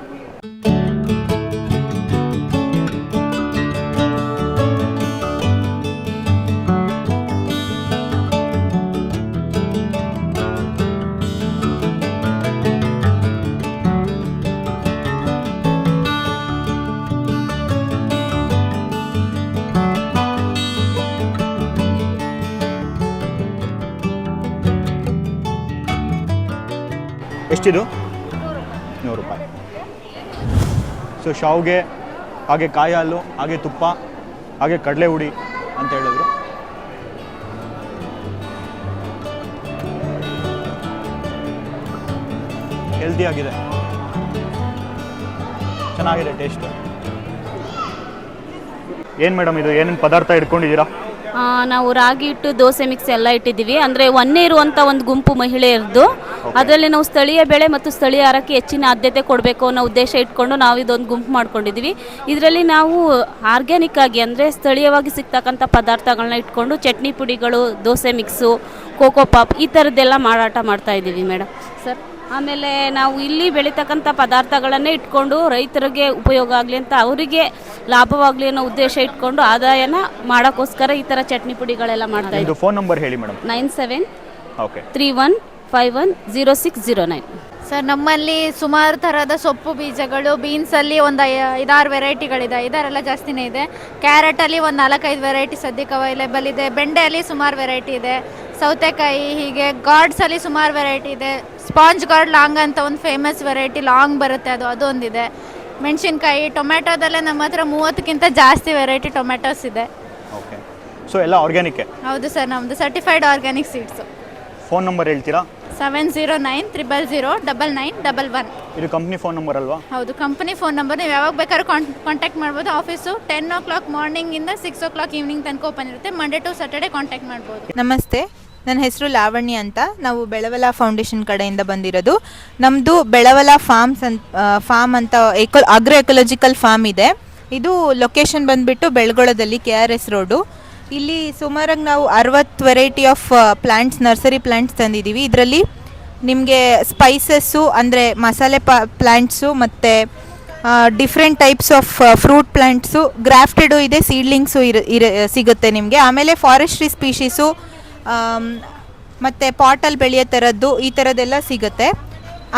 ಎಷ್ಟಿದು? 100 ರೂಪಾಯಿ. ಸೊ ಶಾವ್ಗೆ, ಹಾಗೆ ಕಾಯಿ ಹಾಲು, ಹಾಗೆ ತುಪ್ಪ, ಹಾಗೆ ಕಡಲೆ ಹುಡಿ ಅಂತ ಹೇಳಿದ್ರು. ಹೆಲ್ದಿ ಆಗಿದೆ, ಚೆನ್ನಾಗಿದೆ ಟೇಸ್ಟ್. ಏನು ಮೇಡಮ್ ಇದು ಏನೇನು ಪದಾರ್ಥ ಇಟ್ಕೊಂಡಿದ್ದೀರಾ? ನಾವು ರಾಗಿ ಹಿಟ್ಟು, ದೋಸೆ ಮಿಕ್ಸ್ ಎಲ್ಲ ಇಟ್ಟಿದ್ದೀವಿ. ಅಂದರೆ ಒಂದೇ ಇರುವಂಥ ಒಂದು ಗುಂಪು ಮಹಿಳೆಯರದ್ದು. ಅದರಲ್ಲಿ ನಾವು ಸ್ಥಳೀಯ ಬೆಳೆ ಮತ್ತು ಸ್ಥಳೀಯ ಆಹಾರಕ್ಕೆ ಹೆಚ್ಚಿನ ಆದ್ಯತೆ ಕೊಡಬೇಕು ಅನ್ನೋ ಉದ್ದೇಶ ಇಟ್ಕೊಂಡು ನಾವು ಇದೊಂದು ಗುಂಪು ಮಾಡ್ಕೊಂಡಿದ್ದೀವಿ. ಇದರಲ್ಲಿ ನಾವು ಆರ್ಗ್ಯಾನಿಕ್ ಆಗಿ ಅಂದರೆ ಸ್ಥಳೀಯವಾಗಿ ಸಿಗ್ತಕ್ಕಂಥ ಪದಾರ್ಥಗಳನ್ನ ಇಟ್ಕೊಂಡು ಚಟ್ನಿ ಪುಡಿಗಳು, ದೋಸೆ ಮಿಕ್ಸು, ಕೋಕೋ ಪಾಪ್ ಈ ಥರದ್ದೆಲ್ಲ ಮಾರಾಟ ಮಾಡ್ತಾ ಇದ್ದೀವಿ ಮೇಡಮ್ ಸರ್. ಆಮೇಲೆ ನಾವು ಇಲ್ಲಿ ಬೆಳೀತಕ್ಕಂಥ ಪದಾರ್ಥಗಳನ್ನೇ ಇಟ್ಕೊಂಡು ರೈತರಿಗೆ ಉಪಯೋಗ ಆಗಲಿ ಅಂತ, ಅವರಿಗೆ ಲಾಭವಾಗಲಿ ಅನ್ನೋ ಉದ್ದೇಶ ಇಟ್ಕೊಂಡು ಆದಾಯನ ಮಾಡೋಕ್ಕೋಸ್ಕರ ಈ ಥರ ಚಟ್ನಿ ಪುಡಿಗಳೆಲ್ಲ ಮಾಡ್ತಾ ಇದ್ದೀವಿ. ಫೋನ್ ನಂಬರ್ ಹೇಳಿ ಮೇಡಮ್. 9731510609. ಸರ್, ನಮ್ಮಲ್ಲಿ ಸುಮಾರು ಥರದ ಸೊಪ್ಪು ಬೀಜಗಳು, ಬೀನ್ಸಲ್ಲಿ ಒಂದು 5-6 ವೆರೈಟಿಗಳಿದೆ, 5-6 ಜಾಸ್ತಿನೇ ಇದೆ. ಕ್ಯಾರೆಟಲ್ಲಿ ಒಂದು 4-5 ವೆರೈಟಿ ಸದ್ಯಕ್ಕೆ ಅವೈಲೇಬಲ್ ಇದೆ. ಬೆಂಡೆಯಲ್ಲಿ ಸುಮಾರು ವೆರೈಟಿ ಇದೆ. ಸೌತೆಕಾಯಿ, ಹೀಗೆ ಗಾರ್ಡ್ಸಲ್ಲಿ ಸುಮಾರು ವೆರೈಟಿ ಇದೆ. ಸ್ಪಾಂಜ್ ಗಾರ್ಡ್ ಲಾಂಗ್ ಅಂತ ಒಂದು ಫೇಮಸ್ ವೆರೈಟಿ ಲಾಂಗ್ ಬರುತ್ತೆ, ಅದೊಂದಿದೆ. ಮೆಣಸಿನ್ಕಾಯಿ, ಟೊಮೆಟೊದಲ್ಲೇ ನಮ್ಮ ಹತ್ರ 30ಕ್ಕಿಂತ ಜಾಸ್ತಿ ವೆರೈಟಿ ಟೊಮೆಟೊಸ್ ಇದೆ. ಓಕೆ, ಸೊ ಎಲ್ಲ ಆರ್ಗ್ಯಾನಿಕ್? ಹೌದು ಸರ್, ನಮ್ಮದು certified organic seeds. Phone number ಹೇಳ್ತೀರಾ? 7090009911. ಇದು ಕಂಪ್ನಿ ಫೋನ್ ನಂಬರ್ ಅಲ್ವಾ? ಹೌದು, ಕಂಪನಿ ಫೋನ್ ನಂಬರ್. ನೀವು ಯಾವಾಗ ಬೇಕಾದ್ರೂ ಕಾಂಟ್ಯಾಕ್ಟ್ ಮಾಡ್ಬೋದು. ಆಫೀಸು 10 o'clock ಮಾರ್ನಿಂಗಿಂದ 6 o'clock ಈವ್ನಿಂಗ್ ತನಕ ಓಪನ್ ಇರುತ್ತೆ. ಮಂಡೇ ಟು ಸ್ಯಾಟರ್ಡೆ ಕಾಂಟ್ಯಾಕ್ಟ್ ಮಾಡ್ಬೋದು. ನಮಸ್ತೆ, ನನ್ನ ಹೆಸರು ಲಾವಣ್ಯ ಅಂತ. ನಾವು ಬೆಳವಲ ಫೌಂಡೇಶನ್ ಕಡೆಯಿಂದ ಬಂದಿರೋದು. ನಮ್ಮದು ಬೆಳವಲ ಫಾರ್ಮ್ ಅಂತ ಅಗ್ರೋ ಎಕಲಾಜಿಕಲ್ ಫಾರ್ಮ್ ಇದೆ. ಇದು ಲೊಕೇಶನ್ ಬಂದುಬಿಟ್ಟು ಬೆಳಗೊಳದಲ್ಲಿ, KRS ರೋಡು. ಇಲ್ಲಿ ಸುಮಾರಾಗಿ ನಾವು 60 variety of plants, nursery plants ತಂದಿದ್ದೀವಿ. ಇದರಲ್ಲಿ ನಿಮಗೆ ಸ್ಪೈಸಸ್ಸು ಅಂದರೆ ಮಸಾಲೆ ಪ್ಲ್ಯಾಂಟ್ಸು ಮತ್ತು different types of fruit plants, grafted ಇದೆ, ಸೀಡ್ಲಿಂಗ್ಸು ಸಿಗುತ್ತೆ ನಿಮಗೆ. ಆಮೇಲೆ ಫಾರೆಸ್ಟ್ರಿ ಸ್ಪೀಷೀಸು ಮತ್ತು ಪಾಟಲ್ಲಿ ಬೆಳೆಯೋ ಥರದ್ದು, ಈ ಥರದ್ದೆಲ್ಲ ಸಿಗುತ್ತೆ.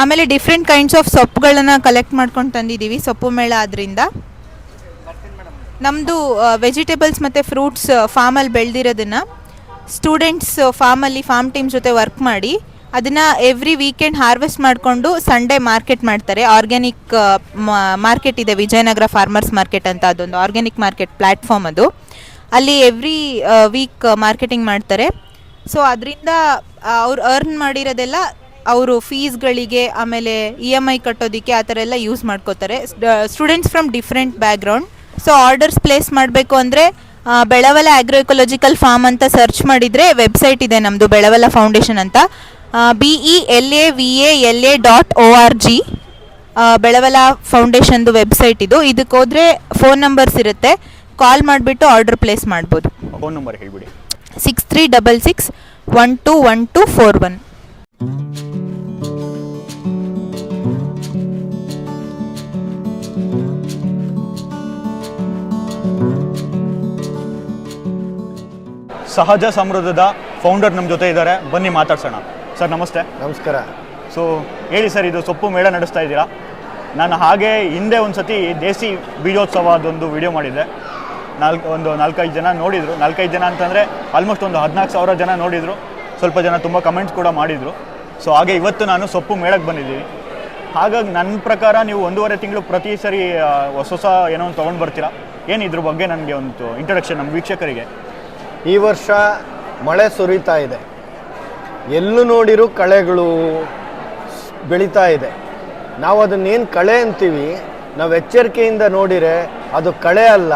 ಆಮೇಲೆ ಡಿಫ್ರೆಂಟ್ ಕೈಂಡ್ಸ್ ಆಫ್ ಸೊಪ್ಪುಗಳನ್ನು ಕಲೆಕ್ಟ್ ಮಾಡ್ಕೊಂಡು ತಂದಿದ್ದೀವಿ, ಸೊಪ್ಪು ಮೇಳ ಆದ್ದರಿಂದ. ನಮ್ಮದು ವೆಜಿಟೇಬಲ್ಸ್ ಮತ್ತು ಫ್ರೂಟ್ಸ್ ಫಾರ್ಮಲ್ಲಿ ಬೆಳೆದಿರೋದನ್ನು ಸ್ಟೂಡೆಂಟ್ಸ್ ಫಾರ್ಮ್ ಟೀಮ್ ಜೊತೆ ವರ್ಕ್ ಮಾಡಿ ಅದನ್ನು ಎವ್ರಿ ವೀಕೆಂಡ್ ಹಾರ್ವೆಸ್ಟ್ ಮಾಡಿಕೊಂಡು ಸಂಡೇ ಮಾರ್ಕೆಟ್ ಮಾಡ್ತಾರೆ. ಆರ್ಗ್ಯಾನಿಕ್ ಮಾರ್ಕೆಟ್ ಇದೆ, ವಿಜಯನಗರ ಫಾರ್ಮರ್ಸ್ ಮಾರ್ಕೆಟ್ ಅಂತ, ಅದೊಂದು ಆರ್ಗ್ಯಾನಿಕ್ ಮಾರ್ಕೆಟ್ ಪ್ಲ್ಯಾಟ್ಫಾರ್ಮ್ ಅದು. ಅಲ್ಲಿ ಎವ್ರಿ ವೀಕ್ ಮಾರ್ಕೆಟಿಂಗ್ ಮಾಡ್ತಾರೆ. ಸೊ ಅದರಿಂದ ಅವ್ರು ಅರ್ನ್ ಮಾಡಿರೋದೆಲ್ಲ ಅವರು ಫೀಸ್ಗಳಿಗೆ, ಆಮೇಲೆ EMI ಕಟ್ಟೋದಕ್ಕೆ, ಆ ಥರ ಎಲ್ಲ ಯೂಸ್ ಮಾಡ್ಕೋತಾರೆ. Students from different background. So orders place ಮಾಡಬೇಕು ಅಂದರೆ ಬೆಳವಲ ಆಗ್ರೋ ಎಕಲಾಜಿಕಲ್ ಫಾರ್ಮ್ ಅಂತ ಸರ್ಚ್ ಮಾಡಿದರೆ ವೆಬ್ಸೈಟ್ ಇದೆ ನಮ್ಮದು, ಬೆಳವಲ ಫೌಂಡೇಶನ್ ಅಂತ, BELAVALA.org. ಬೆಳವಲ ಫೌಂಡೇಶನ್ದು ವೆಬ್ಸೈಟ್ ಇದು. ಇದಕ್ಕೆ ಹೋದರೆ ಫೋನ್ ನಂಬರ್ಸ್ ಇರುತ್ತೆ, ಕಾಲ್ ಮಾಡಿಬಿಟ್ಟು ಆರ್ಡರ್ ಪ್ಲೇಸ್ ಮಾಡ್ಬೋದು. ಫೋನ್ ನಂಬರ್ ಹೇಳ್ಬಿಡಿ. 6366121241. ಸಹಜ ಸಮೃದ್ಧದ ಫೌಂಡರ್ ನಮ್ಮ ಜೊತೆ ಇದ್ದಾರೆ, ಬನ್ನಿ ಮಾತಾಡ್ಸೋಣ. ಸರ್ ನಮಸ್ತೆ. ನಮಸ್ಕಾರ. ಸೊ ಹೇಳಿ ಸರ್, ಇದು ಸೊಪ್ಪು ಮೇಳ ನಡೆಸ್ತಾ ಇದ್ದೀರಾ. ನಾನು ಹಾಗೆ ಹಿಂದೆ ಒಂದು ಸತಿ ದೇಸಿ ಬೀಜೋತ್ಸವ ಅದೊಂದು ವಿಡಿಯೋ ಮಾಡಿದ್ದೆ. ಒಂದು 4-5 ಜನ ನೋಡಿದರು. 4-5 ಜನ ಅಂತಂದರೆ ಆಲ್ಮೋಸ್ಟ್ ಒಂದು 14,000 ಜನ ನೋಡಿದರು. ಸ್ವಲ್ಪ ಜನ ತುಂಬ ಕಮೆಂಟ್ಸ್ ಕೂಡ ಮಾಡಿದರು. ಸೊ ಹಾಗೆ ಇವತ್ತು ನಾನು ಸೊಪ್ಪು ಮೇಳಕ್ಕೆ ಬಂದಿದ್ದೀನಿ. ಹಾಗಾಗಿ ನನ್ನ ಪ್ರಕಾರ ನೀವು 1.5 ತಿಂಗಳು ಪ್ರತಿ ಸರಿ ಹೊಸ ಏನೋ ಒಂದು ತೊಗೊಂಡು ಬರ್ತೀರಾ. ಏನು ಇದ್ರ ಬಗ್ಗೆ ನನಗೆ ಒಂದು ಇಂಟ್ರಡಕ್ಷನ್ ನಮ್ಮ ವೀಕ್ಷಕರಿಗೆ. ಈ ವರ್ಷ ಮಳೆ ಸುರಿತಾ ಇದೆ, ಎಲ್ಲೂ ನೋಡಿರೂ ಕಳೆಗಳು ಬೆಳೀತಾ ಇದೆ. ನಾವು ಅದನ್ನೇನು ಕಳೆ ಅಂತೀವಿ, ನಾವು ಎಚ್ಚರಿಕೆಯಿಂದ ನೋಡಿದರೆ ಅದು ಕಳೆ ಅಲ್ಲ,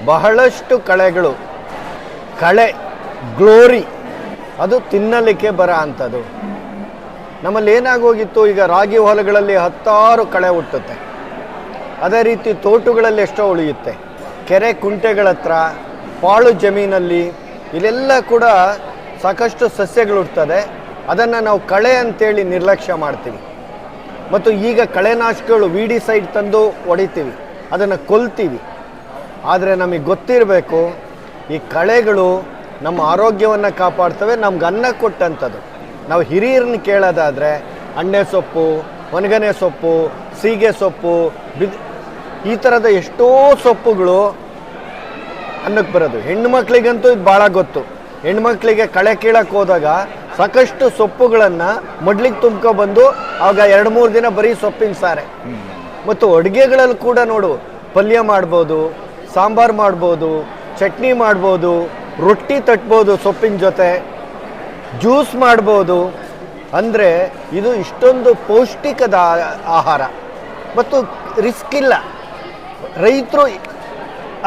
ಬಹಳಷ್ಟು ಕಳೆಗಳು. ಕಳೆ ಗ್ಲೋರಿ, ಅದು ತಿನ್ನಲಿಕ್ಕೆ ಬರೋ ಅಂಥದ್ದು. ನಮ್ಮಲ್ಲಿ ಏನಾಗೋಗಿತ್ತು, ಈಗ ರಾಗಿ ಹೊಲಗಳಲ್ಲಿ 10 ಕಳೆ ಹುಟ್ಟುತ್ತೆ. ಅದೇ ರೀತಿ ತೋಟಗಳಲ್ಲಿ ಎಷ್ಟೋ ಉಳಿಯುತ್ತೆ. ಕೆರೆ ಕುಂಟೆಗಳ ಹತ್ರ, ಪಾಳು ಜಮೀನಲ್ಲಿ, ಇಲ್ಲೆಲ್ಲ ಕೂಡ ಸಾಕಷ್ಟು ಸಸ್ಯಗಳು ಹುಟ್ಟುತ್ತದೆ. ಅದನ್ನು ನಾವು ಕಳೆ ಅಂತೇಳಿ ನಿರ್ಲಕ್ಷ್ಯ ಮಾಡ್ತೀವಿ. ಮತ್ತು ಈಗ ಕಳೆನಾಶಕಗಳು ವೀಡಿಸೈಡ್ ತಂದು ಹೊಡಿತೀವಿ, ಅದನ್ನು ಕೊಲ್ತೀವಿ. ಆದರೆ ನಮಗೆ ಗೊತ್ತಿರಬೇಕು, ಈ ಕಳೆಗಳು ನಮ್ಮ ಆರೋಗ್ಯವನ್ನು ಕಾಪಾಡ್ತವೆ, ನಮ್ಗೆ ಅನ್ನ ಕೊಟ್ಟಂಥದ್ದು. ನಾವು ಹಿರಿಯರನ್ನ ಕೇಳೋದಾದರೆ ಅಣ್ಣೆ ಸೊಪ್ಪು, ಒಣಗನೆ ಸೊಪ್ಪು, ಸೀಗೆ ಸೊಪ್ಪು, ಈ ಥರದ ಎಷ್ಟೋ ಸೊಪ್ಪುಗಳು ಅನ್ನಕ್ಕೆ ಬರೋದು. ಹೆಣ್ಣುಮಕ್ಳಿಗಂತೂ ಇದು ಭಾಳ ಗೊತ್ತು. ಹೆಣ್ಮಕ್ಳಿಗೆ ಕಳೆ ಕೀಳಕ್ಕೆ ಹೋದಾಗ ಸಾಕಷ್ಟು ಸೊಪ್ಪುಗಳನ್ನು ಮೊಡ್ಲಿಗೆ ತುಂಬ್ಕೊಬಂದು ಆವಾಗ 2-3 ದಿನ ಬರೀ ಸೊಪ್ಪಿನ ಸಾರೆ. ಮತ್ತು ಅಡುಗೆಗಳಲ್ಲಿ ಕೂಡ ನೋಡು, ಪಲ್ಯ ಮಾಡ್ಬೋದು, ಸಾಂಬಾರು ಮಾಡ್ಬೋದು, ಚಟ್ನಿ ಮಾಡ್ಬೋದು, ರೊಟ್ಟಿ ತಟ್ಬೋದು ಸೊಪ್ಪಿನ ಜೊತೆ, ಜ್ಯೂಸ್ ಮಾಡ್ಬೋದು. ಅಂದರೆ ಇದು ಇಷ್ಟೊಂದು ಪೌಷ್ಟಿಕದ ಆಹಾರ ಮತ್ತು ರಿಸ್ಕ್ ಇಲ್ಲ. ರೈತರು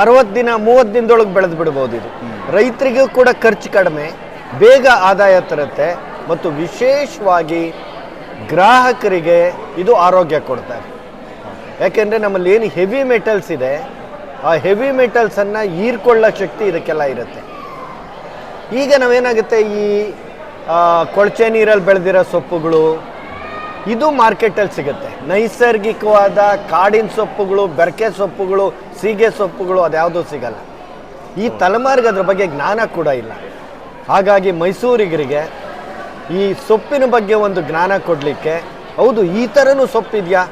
60 ದಿನ 30 ದಿನದೊಳಗೆ ಬೆಳೆದು ಬಿಡ್ಬೋದು. ಇದು ರೈತರಿಗೂ ಕೂಡ ಖರ್ಚು ಕಡಿಮೆ, ಬೇಗ ಆದಾಯ ತರುತ್ತೆ ಮತ್ತು ವಿಶೇಷವಾಗಿ ಗ್ರಾಹಕರಿಗೆ ಇದು ಆರೋಗ್ಯ ಕೊಡ್ತಾರೆ. ಯಾಕೆಂದರೆ ನಮ್ಮಲ್ಲಿ ಏನು ಹೆವಿ ಮೆಟಲ್ಸ್ ಇದೆ, ಆ ಹೆವಿ ಮೆಟಲ್ಸನ್ನು ಹೀರ್ಕೊಳ್ಳೋ ಶಕ್ತಿ ಇದಕ್ಕೆಲ್ಲ ಇರುತ್ತೆ. ಈಗ ನಾವೇನಾಗುತ್ತೆ, ಈ ಕೊಳಚೆ ನೀರಲ್ಲಿ ಬೆಳೆದಿರೋ ಸೊಪ್ಪುಗಳು ಇದು ಮಾರ್ಕೆಟಲ್ಲಿ ಸಿಗುತ್ತೆ. ನೈಸರ್ಗಿಕವಾದ ಕಾಡಿನ ಸೊಪ್ಪುಗಳು, ಬೆರಕೆ ಸೊಪ್ಪುಗಳು, ಸೀಗೆ ಸೊಪ್ಪುಗಳು ಅದ್ಯಾವುದೂ ಸಿಗಲ್ಲ. ಈ ತಲೆಮಾರಿಗೆ ಅದ್ರ ಬಗ್ಗೆ ಜ್ಞಾನ ಕೂಡ ಇಲ್ಲ. ಹಾಗಾಗಿ ಮೈಸೂರಿಗರಿಗೆ ಈ ಸೊಪ್ಪಿನ ಬಗ್ಗೆ ಒಂದು ಜ್ಞಾನ ಕೊಡಲಿಕ್ಕೆ, ಹೌದು ಈ ಥರನೂ ಸೊಪ್ಪಿದೆಯಾ,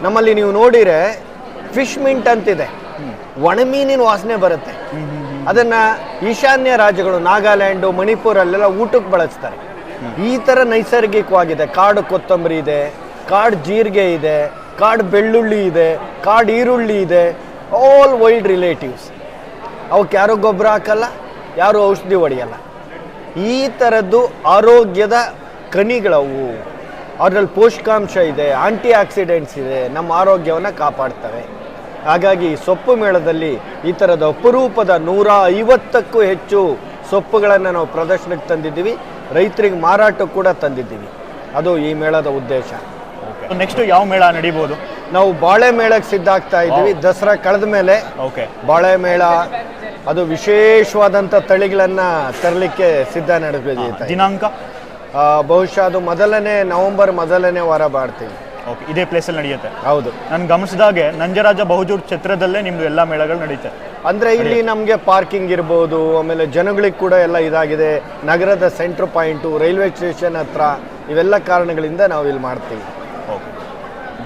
ನಮ್ಮಲ್ಲಿ ನೀವು ನೋಡಿದರೆ ಫಿಶ್ ಮಿಂಟ್ ಅಂತಿದೆ, ಒಣಮೀನಿನ ವಾಸನೆ ಬರುತ್ತೆ. ಅದನ್ನು ಈಶಾನ್ಯ ರಾಜ್ಯಗಳು, ನಾಗಾಲ್ಯಾಂಡು, ಮಣಿಪುರಲ್ಲೆಲ್ಲ ಊಟಕ್ಕೆ ಬಳಸ್ತಾರೆ. ಈ ಥರ ನೈಸರ್ಗಿಕವಾಗಿದೆ. ಕಾಡು ಕೊತ್ತಂಬರಿ ಇದೆ, ಕಾಡು ಜೀರಿಗೆ ಇದೆ, ಕಾಡು ಬೆಳ್ಳುಳ್ಳಿ ಇದೆ, ಕಾಡು ಈರುಳ್ಳಿ ಇದೆ, ಆಲ್ ವೈಲ್ಡ್ ರಿಲೇಟಿವ್ಸ್. ಅವಕ್ಕೆ ಯಾರೂ ಗೊಬ್ಬರ ಹಾಕಲ್ಲ, ಯಾರೂ ಔಷಧಿ ಹೊಡೆಯಲ್ಲ. ಈ ಥರದ್ದು ಆರೋಗ್ಯದ ಕಣಿಗಳವು. ಅದರಲ್ಲಿ ಪೋಷಕಾಂಶ ಇದೆ, ಆಂಟಿ ಆಕ್ಸಿಡೆಂಟ್ಸ್ ಇದೆ, ನಮ್ಮ ಆರೋಗ್ಯವನ್ನು ಕಾಪಾಡ್ತವೆ. ಹಾಗಾಗಿ ಸೊಪ್ಪು ಮೇಳದಲ್ಲಿ ಈ ಥರದ ಅಪರೂಪದ 150ಕ್ಕೂ ಹೆಚ್ಚು ಸೊಪ್ಪುಗಳನ್ನು ನಾವು ಪ್ರದರ್ಶನಕ್ಕೆ ತಂದಿದ್ದೀವಿ. ರೈತರಿಗೆ ಮಾರಾಟ ಕೂಡ ತಂದಿದ್ದೀವಿ. ಅದು ಈ ಮೇಳದ ಉದ್ದೇಶ. ನೆಕ್ಸ್ಟ್ ಯಾವ ಮೇಳ ನಡೀಬೋದು? ನಾವು ಬಾಳೆ ಮೇಳಕ್ಕೆ ಸಿದ್ಧ ಆಗ್ತಾ ಇದ್ದೀವಿ. ದಸರಾ ಕಳೆದ ಮೇಲೆ ಬಾಳೆ ಮೇಳ, ಅದು ವಿಶೇಷವಾದಂಥ ತಳಿಗಳನ್ನು ತರಲಿಕ್ಕೆ ಸಿದ್ಧ ನಡೆದಿದೆ. ದಿನಾಂಕ ಬಹುಶಃ ಅದು ನವೆಂಬರ್ ಮೊದಲನೇ ವಾರ ಮಾಡ್ತೀವಿ. ಓಕೆ, ಇದೇ ಪ್ಲೇಸಲ್ಲಿ ನಡೆಯುತ್ತೆ? ಹೌದು. ನಾನು ಗಮನಿಸಿದಾಗೆ ನಂಜರಾಜ ಬಹುದೂರ್ ಛತ್ರದಲ್ಲೇ ನಿಮ್ಮದು ಎಲ್ಲ ಮೇಳಗಳು ನಡೀತೆ. ಅಂದರೆ ಇಲ್ಲಿ ನಮಗೆ ಪಾರ್ಕಿಂಗ್ ಇರ್ಬೋದು, ಆಮೇಲೆ ಜನಗಳಿಗೆ ಕೂಡ ಎಲ್ಲ ಇದಾಗಿದೆ. ನಗರದ ಸೆಂಟ್ರ್ ಪಾಯಿಂಟು, ರೈಲ್ವೆ ಸ್ಟೇಷನ್ ಹತ್ರ, ಇವೆಲ್ಲ ಕಾರಣಗಳಿಂದ ನಾವು ಇಲ್ಲಿ ಮಾಡ್ತೀವಿ. ಓಕೆ,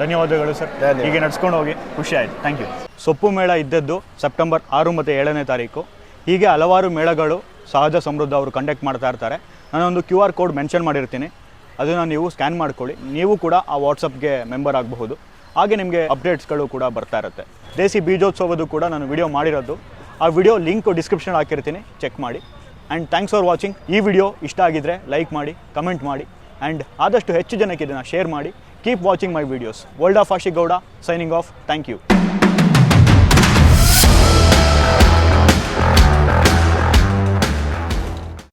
ಧನ್ಯವಾದಗಳು ಸರ್. ಹೀಗೆ ನಡ್ಸ್ಕೊಂಡು ಹೋಗಿ, ಖುಷಿ ಆಯಿತು. Thank you. ಸೊಪ್ಪು ಮೇಳ ಇದ್ದದ್ದು ಸೆಪ್ಟೆಂಬರ್ 6 ಮತ್ತು 7ನೇ ತಾರೀಕು. ಹೀಗೆ ಹಲವಾರು ಮೇಳಗಳು ಸಹಜ ಸಮೃದ್ಧ ಅವರು ಕಂಡಕ್ಟ್ ಮಾಡ್ತಾ ಇರ್ತಾರೆ. ನಾನೊಂದು QR ಕೋಡ್ ಮೆನ್ಷನ್ ಮಾಡಿರ್ತೀನಿ, ಅದನ್ನು ನೀವು ಸ್ಕ್ಯಾನ್ ಮಾಡ್ಕೊಳ್ಳಿ. ನೀವು ಕೂಡ ಆ ವಾಟ್ಸಪ್ಗೆ ಮೆಂಬರ್ ಆಗಬಹುದು. ಹಾಗೆ ನಿಮಗೆ ಅಪ್ಡೇಟ್ಸ್ಗಳು ಕೂಡ ಬರ್ತಾ ಇರುತ್ತೆ. ದೇಸಿ ಬೀಜೋತ್ಸವದ್ದು ಕೂಡ ನಾನು ವಿಡಿಯೋ ಮಾಡಿರೋದು, ಆ ವಿಡಿಯೋ ಲಿಂಕ್ ಡಿಸ್ಕ್ರಿಪ್ಷನ್ ಹಾಕಿರ್ತೀನಿ, ಚೆಕ್ ಮಾಡಿ. And thanks for watching. ಈ ವಿಡಿಯೋ ಇಷ್ಟ ಆಗಿದ್ದರೆ ಲೈಕ್ ಮಾಡಿ, ಕಮೆಂಟ್ ಮಾಡಿ, ಆ್ಯಂಡ್ ಆದಷ್ಟು ಹೆಚ್ಚು ಜನಕ್ಕೆ ಇದನ್ನು ಶೇರ್ ಮಾಡಿ. Keep watching my videos. World of Ashi Gowda signing off. Thank you.